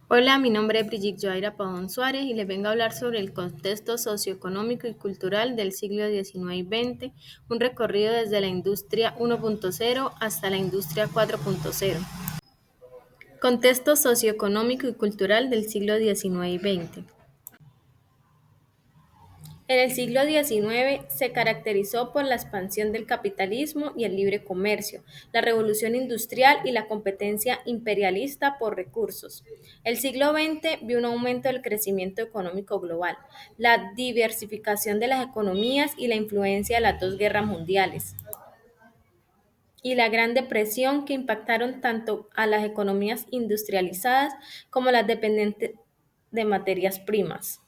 Hola, mi nombre es Brigitte Joaira Pavón Suárez y les vengo a hablar sobre el contexto socioeconómico y cultural del siglo XIX y XX, un recorrido desde la industria 1.0 hasta la industria 4.0. Contexto socioeconómico y cultural del siglo XIX y XX. En el siglo XIX se caracterizó por la expansión del capitalismo y el libre comercio, la revolución industrial y la competencia imperialista por recursos. El siglo XX vio un aumento del crecimiento económico global, la diversificación de las economías y la influencia de las dos guerras mundiales, y la Gran Depresión que impactaron tanto a las economías industrializadas como las dependientes de materias primas.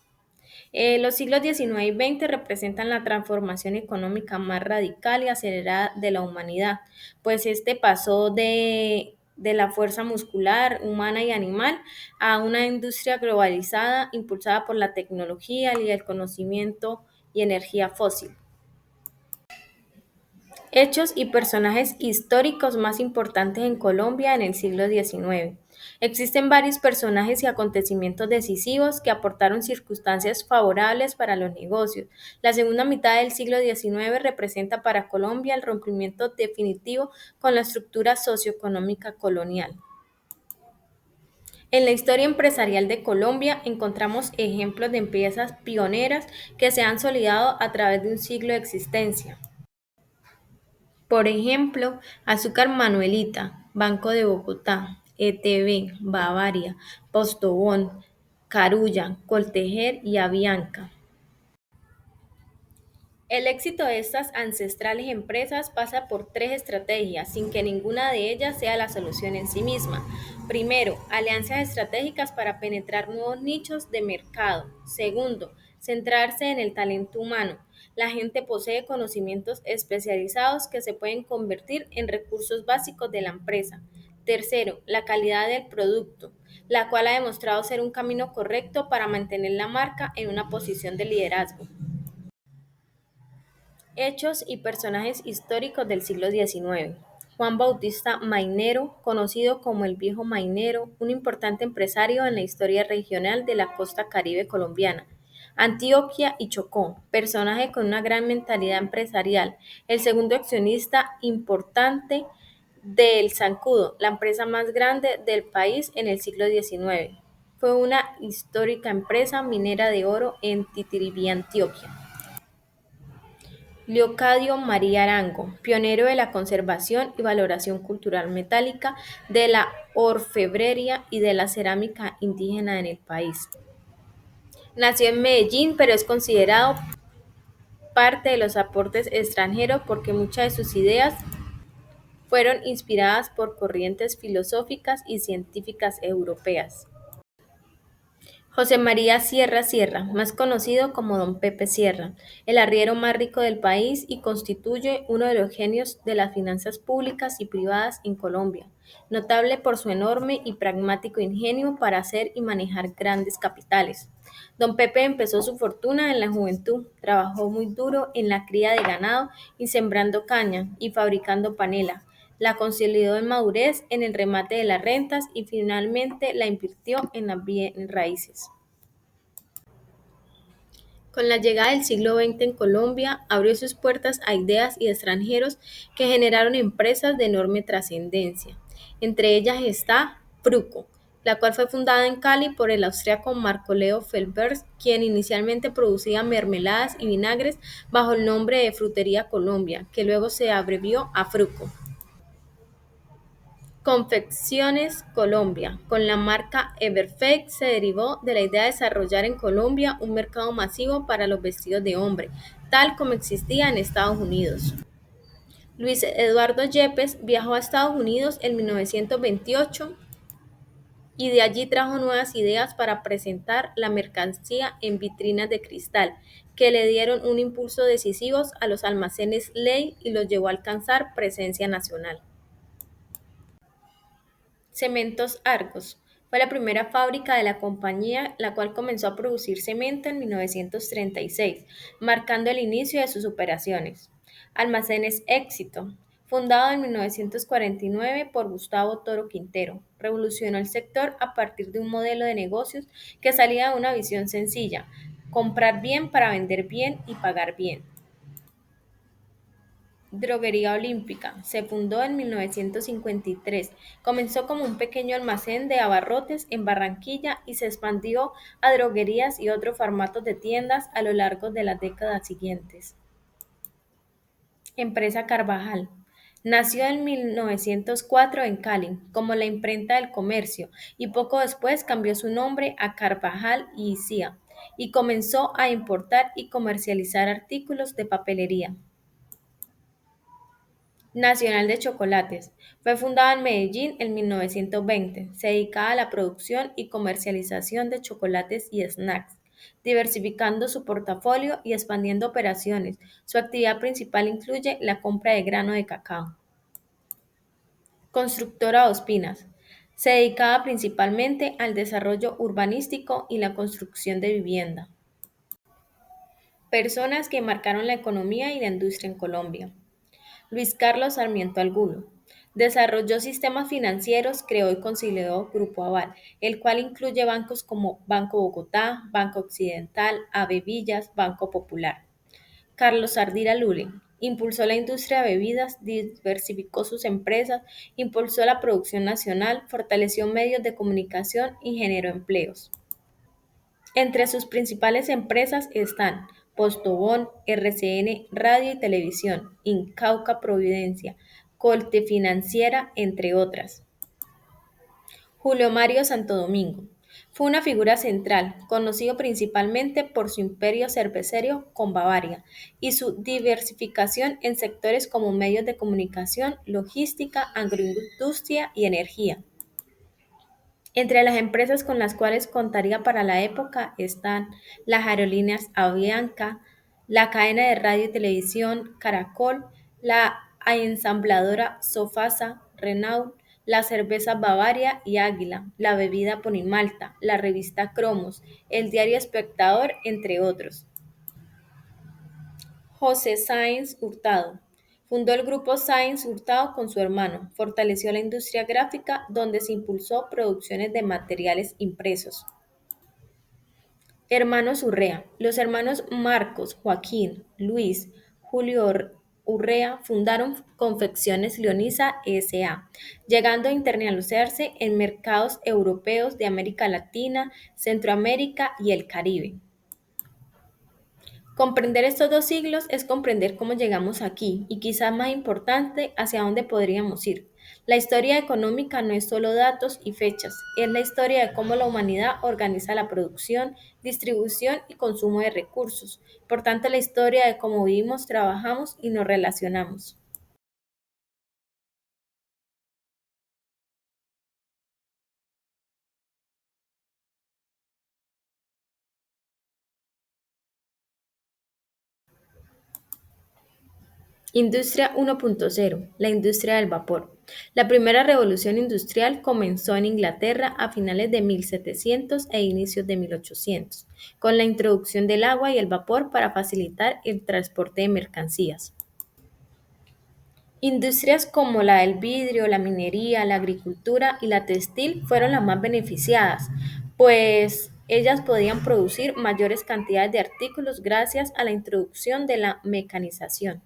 Los siglos XIX y XX representan la transformación económica más radical y acelerada de la humanidad, pues este pasó de la fuerza muscular, humana y animal a una industria globalizada impulsada por la tecnología y el conocimiento y energía fósil. Hechos y personajes históricos más importantes en Colombia en el siglo XIX. Existen varios personajes y acontecimientos decisivos que aportaron circunstancias favorables para los negocios. La segunda mitad del siglo XIX representa para Colombia el rompimiento definitivo con la estructura socioeconómica colonial. En la historia empresarial de Colombia encontramos ejemplos de empresas pioneras que se han consolidado a través de un siglo de existencia. Por ejemplo, Azúcar Manuelita, Banco de Bogotá, ETB, Bavaria, Postobón, Carulla, Coltejer y Avianca. El éxito de estas ancestrales empresas pasa por tres estrategias, sin que ninguna de ellas sea la solución en sí misma. Primero, alianzas estratégicas para penetrar nuevos nichos de mercado. Segundo, centrarse en el talento humano. La gente posee conocimientos especializados que se pueden convertir en recursos básicos de la empresa. Tercero, la calidad del producto, la cual ha demostrado ser un camino correcto para mantener la marca en una posición de liderazgo. Hechos y personajes históricos del siglo XIX. Juan Bautista Mainero, conocido como el Viejo Mainero, un importante empresario en la historia regional de la costa caribe colombiana. Antioquia y Chocó, personaje con una gran mentalidad empresarial, el segundo accionista importante del Zancudo, la empresa más grande del país en el siglo XIX. Fue una histórica empresa minera de oro en Titiribí, Antioquia. Leocadio María Arango, pionero de la conservación y valoración cultural metálica, de la orfebrería y de la cerámica indígena en el país. Nació en Medellín, pero es considerado parte de los aportes extranjeros porque muchas de sus ideas fueron inspiradas por corrientes filosóficas y científicas europeas. José María Sierra Sierra, más conocido como Don Pepe Sierra, el arriero más rico del país y constituye uno de los genios de las finanzas públicas y privadas en Colombia, notable por su enorme y pragmático ingenio para hacer y manejar grandes capitales. Don Pepe empezó su fortuna en la juventud, trabajó muy duro en la cría de ganado y sembrando caña y fabricando panela. La consolidó en madurez en el remate de las rentas y finalmente la invirtió en las bienes raíces. Con la llegada del siglo XX en Colombia, abrió sus puertas a ideas y extranjeros que generaron empresas de enorme trascendencia. Entre ellas está Fruco, la cual fue fundada en Cali por el austriaco Marco Leo Felbers, quien inicialmente producía mermeladas y vinagres bajo el nombre de Frutería Colombia, que luego se abrevió a Fruco. Confecciones Colombia. Con la marca Everfake se derivó de la idea de desarrollar en Colombia un mercado masivo para los vestidos de hombre, tal como existía en Estados Unidos. Luis Eduardo Yepes viajó a Estados Unidos en 1928 y de allí trajo nuevas ideas para presentar la mercancía en vitrinas de cristal, que le dieron un impulso decisivo a los almacenes Ley y los llevó a alcanzar presencia nacional. Cementos Argos. Fue la primera fábrica de la compañía, la cual comenzó a producir cemento en 1936, marcando el inicio de sus operaciones. Almacenes Éxito. fundado en 1949 por Gustavo Toro Quintero. Revolucionó el sector a partir de un modelo de negocios que salía de una visión sencilla: comprar bien para vender bien y pagar bien. Droguería Olímpica. Se fundó en 1953. Comenzó como un pequeño almacén de abarrotes en Barranquilla y se expandió a droguerías y otros formatos de tiendas a lo largo de las décadas siguientes. Empresa Carvajal. Nació en 1904 en Cali como la Imprenta del Comercio y poco después cambió su nombre a Carvajal y Cia y comenzó a importar y comercializar artículos de papelería. Nacional de Chocolates. Fue fundada en Medellín en 1920. Se dedicaba a la producción y comercialización de chocolates y snacks, diversificando su portafolio y expandiendo operaciones. Su actividad principal incluye la compra de grano de cacao. Constructora Ospinas. Se dedicaba principalmente al desarrollo urbanístico y la construcción de vivienda. Personas que marcaron la economía y la industria en Colombia. Luis Carlos Sarmiento Angulo. Desarrolló sistemas financieros, creó y consolidó Grupo Aval, el cual incluye bancos como Banco Bogotá, Banco Occidental, Ave Villas, Banco Popular. Carlos Ardila Lule. Impulsó la industria de bebidas, diversificó sus empresas, impulsó la producción nacional, fortaleció medios de comunicación y generó empleos. Entre sus principales empresas están Postobón, RCN, Radio y Televisión, Incauca Providencia, Colte Financiera, entre otras. Julio Mario Santo Domingo. Fue una figura central, conocido principalmente por su imperio cervecero con Bavaria y su diversificación en sectores como medios de comunicación, logística, agroindustria y energía. Entre las empresas con las cuales contaría para la época están las aerolíneas Avianca, la cadena de radio y televisión Caracol, la ensambladora Sofasa, Renault, la cerveza Bavaria y Águila, la bebida Ponimalta, la revista Cromos, el diario Espectador, entre otros. José Sáenz Hurtado. Fundó el grupo Sáenz Hurtado con su hermano, fortaleció la industria gráfica donde se impulsó producciones de materiales impresos. Hermanos Urrea. Los hermanos Marcos, Joaquín, Luis, Urrea fundaron Confecciones Leonisa S.A., llegando a internacionalizarse en mercados europeos de América Latina, Centroamérica y el Caribe. Comprender estos dos siglos es comprender cómo llegamos aquí y quizá más importante, hacia dónde podríamos ir. La historia económica no es solo datos y fechas, es la historia de cómo la humanidad organiza la producción, distribución y consumo de recursos. Por tanto, la historia de cómo vivimos, trabajamos y nos relacionamos. Industria 1.0, la industria del vapor. La primera revolución industrial comenzó en Inglaterra a finales de 1700 e inicios de 1800, con la introducción del agua y el vapor para facilitar el transporte de mercancías. Industrias como la del vidrio, la minería, la agricultura y la textil fueron las más beneficiadas, pues ellas podían producir mayores cantidades de artículos gracias a la introducción de la mecanización.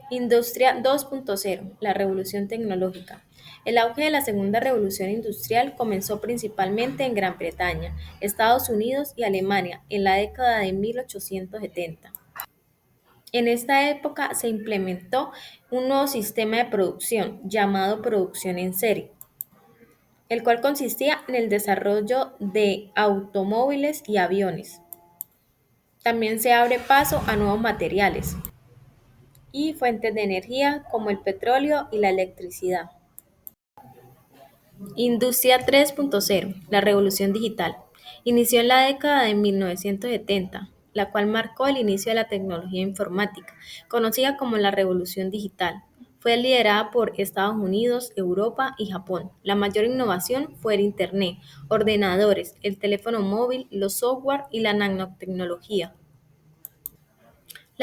Industria 2.0, la revolución tecnológica. El auge de la segunda revolución industrial comenzó principalmente en Gran Bretaña, Estados Unidos y Alemania en la década de 1870. En esta época se implementó un nuevo sistema de producción llamado producción en serie, el cual consistía en el desarrollo de automóviles y aviones. También se abre paso a nuevos materiales y fuentes de energía como el petróleo y la electricidad. Industria 3.0, la revolución digital. Inició en la década de 1970, la cual marcó el inicio de la tecnología informática, conocida como la revolución digital. Fue liderada por Estados Unidos, Europa y Japón. La mayor innovación fue el Internet, ordenadores, el teléfono móvil, los software y la nanotecnología.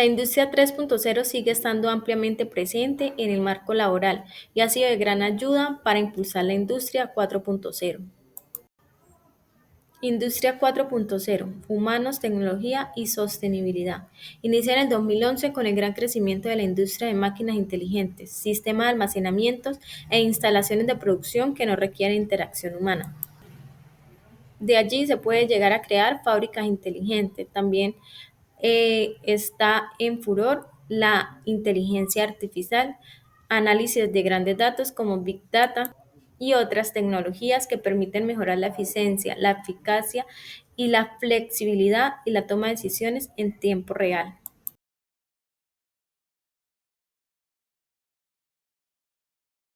La industria 3.0 sigue estando ampliamente presente en el marco laboral y ha sido de gran ayuda para impulsar la industria 4.0. Industria 4.0, humanos, tecnología y sostenibilidad. Inicia en el 2011 con el gran crecimiento de la industria de máquinas inteligentes, sistemas de almacenamientos e instalaciones de producción que no requieren interacción humana. De allí se puede llegar a crear fábricas inteligentes. También está en furor la inteligencia artificial, análisis de grandes datos como Big Data y otras tecnologías que permiten mejorar la eficiencia, la eficacia y la flexibilidad y la toma de decisiones en tiempo real.